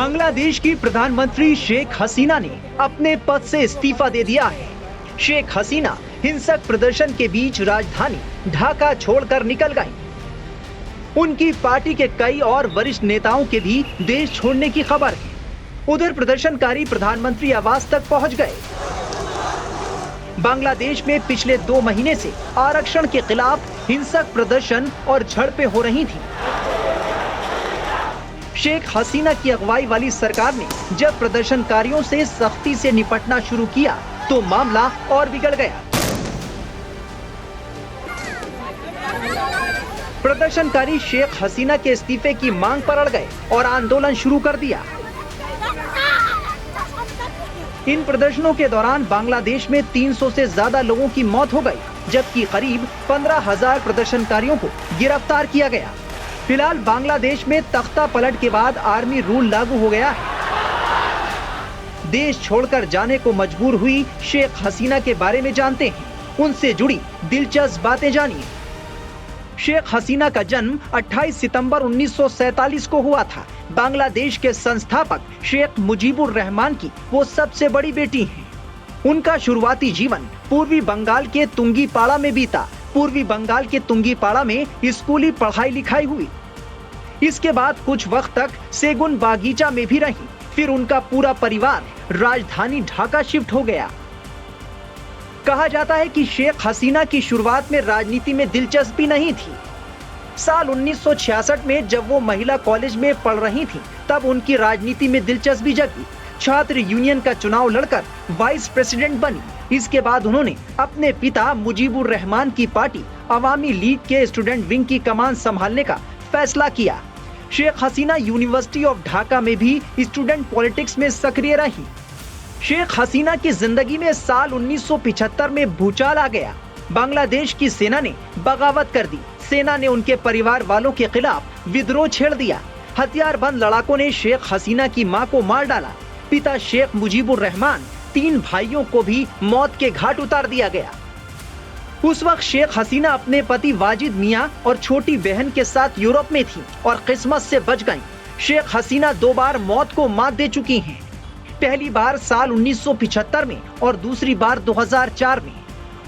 बांग्लादेश की प्रधानमंत्री शेख हसीना ने अपने पद से इस्तीफा दे दिया है। शेख हसीना हिंसक प्रदर्शन के बीच राजधानी ढाका छोड़कर निकल गई। उनकी पार्टी के कई और वरिष्ठ नेताओं के भी देश छोड़ने की खबर है। उधर प्रदर्शनकारी प्रधानमंत्री आवास तक पहुंच गए। बांग्लादेश में पिछले 2 महीने से आरक्षण के खिलाफ हिंसक प्रदर्शन और झड़पें हो रही थी। शेख हसीना की अगुवाई वाली सरकार ने जब प्रदर्शनकारियों से सख्ती से निपटना शुरू किया तो मामला और बिगड़ गया। प्रदर्शनकारी शेख हसीना के इस्तीफे की मांग पर अड़ गए और आंदोलन शुरू कर दिया। इन प्रदर्शनों के दौरान बांग्लादेश में 300 से ज्यादा लोगों की मौत हो गई, जबकि करीब 15,000 प्रदर्शनकारियों को गिरफ्तार किया गया। फिलहाल बांग्लादेश में तख्ता पलट के बाद आर्मी रूल लागू हो गया है। देश छोड़कर जाने को मजबूर हुई शेख हसीना के बारे में जानते हैं, उनसे जुड़ी दिलचस्प बातें जानिए। शेख हसीना का जन्म 28 सितंबर 1947 को हुआ था। बांग्लादेश के संस्थापक शेख मुजीबुर रहमान की वो सबसे बड़ी बेटी हैं। उनका शुरुआती जीवन पूर्वी बंगाल के तुंगीपाड़ा में बीता। पूर्वी बंगाल के तुंगीपाड़ा में स्कूली पढ़ाई लिखाई हुई। इसके बाद कुछ वक्त तक सेगुन बागीचा में भी रही। फिर उनका पूरा परिवार राजधानी ढाका शिफ्ट हो गया। कहा जाता है कि शेख हसीना की शुरुआत में राजनीति में दिलचस्पी नहीं थी। साल 1966 में जब वो महिला कॉलेज में पढ़ रही थी, तब उनकी राजनीति में दिलचस्पी जगी। छात्र यूनियन का चुनाव लड़कर वाइस प्रेसिडेंट बनी। इसके बाद उन्होंने अपने पिता मुजीबुर रहमान की पार्टी अवामी लीग के स्टूडेंट विंग की कमान संभालने का फैसला किया। शेख हसीना यूनिवर्सिटी ऑफ ढाका में भी स्टूडेंट पॉलिटिक्स में सक्रिय रही। शेख हसीना की जिंदगी में साल 1975 में भूचाल आ गया। बांग्लादेश की सेना ने बगावत कर दी। सेना ने उनके परिवार वालों के खिलाफ विद्रोह छेड़ दिया। हथियारबंद लड़ाकों ने शेख हसीना की मां को मार डाला। पिता शेख मुजीबुर रहमान, 3 भाइयों को भी मौत के घाट उतार दिया गया। उस वक्त शेख हसीना अपने पति वाजिद मियां और छोटी बहन के साथ यूरोप में थी और किस्मत से बच गईं। शेख हसीना 2 बार मौत को मात दे चुकी हैं। पहली बार साल 1975 में और दूसरी बार 2004 में।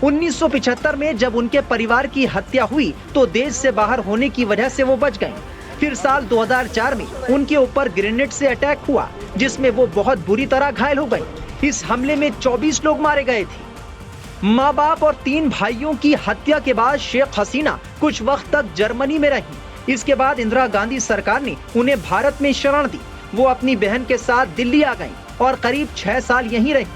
1975 में जब उनके परिवार की हत्या हुई तो देश से बाहर होने की वजह से वो बच गईं। फिर साल 2004 में उनके ऊपर ग्रेनेड से अटैक हुआ, जिसमें वो बहुत बुरी तरह घायल हो गई। इस हमले में 24 लोग मारे गए थे। माँ बाप और 3 भाइयों की हत्या के बाद शेख हसीना कुछ वक्त तक जर्मनी में रही। इसके बाद इंदिरा गांधी सरकार ने उन्हें भारत में शरण दी। वो अपनी बहन के साथ दिल्ली आ गईं और करीब 6 साल यहीं रही।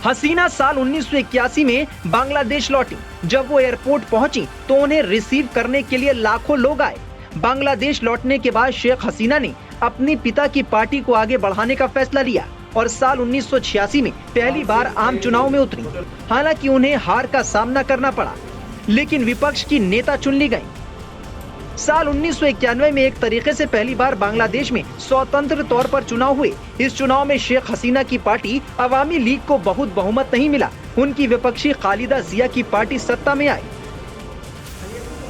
हसीना साल 1981 में बांग्लादेश लौटी। जब वो एयरपोर्ट पहुंची तो उन्हें रिसीव करने के लिए लाखों लोग आए। बांग्लादेश लौटने के बाद शेख हसीना ने अपनी पिता की पार्टी को आगे बढ़ाने का फैसला लिया और साल 1986 में पहली बार आम चुनाव में उतरी। हालांकि उन्हें हार का सामना करना पड़ा, लेकिन विपक्ष की नेता चुन ली गई। साल 1991 में एक तरीके से पहली बार बांग्लादेश में स्वतंत्र तौर पर चुनाव हुए। इस चुनाव में शेख हसीना की पार्टी अवामी लीग को बहुत बहुमत नहीं मिला। उनकी विपक्षी खालिदा जिया की पार्टी सत्ता में आई।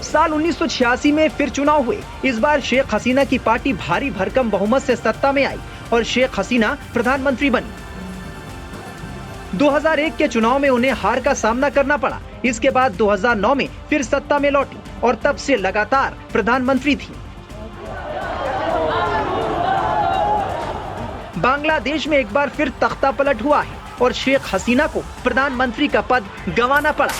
साल 1986 में फिर चुनाव हुए। इस बार शेख हसीना की पार्टी भारी भरकम बहुमत से सत्ता में आई और शेख हसीना प्रधानमंत्री बनी। 2001 के चुनाव में उन्हें हार का सामना करना पड़ा। इसके बाद 2009 में फिर सत्ता में लौटी और तब से लगातार प्रधानमंत्री थी। बांग्लादेश में एक बार फिर तख्ता पलट हुआ है और शेख हसीना को प्रधानमंत्री का पद गंवाना पड़ा।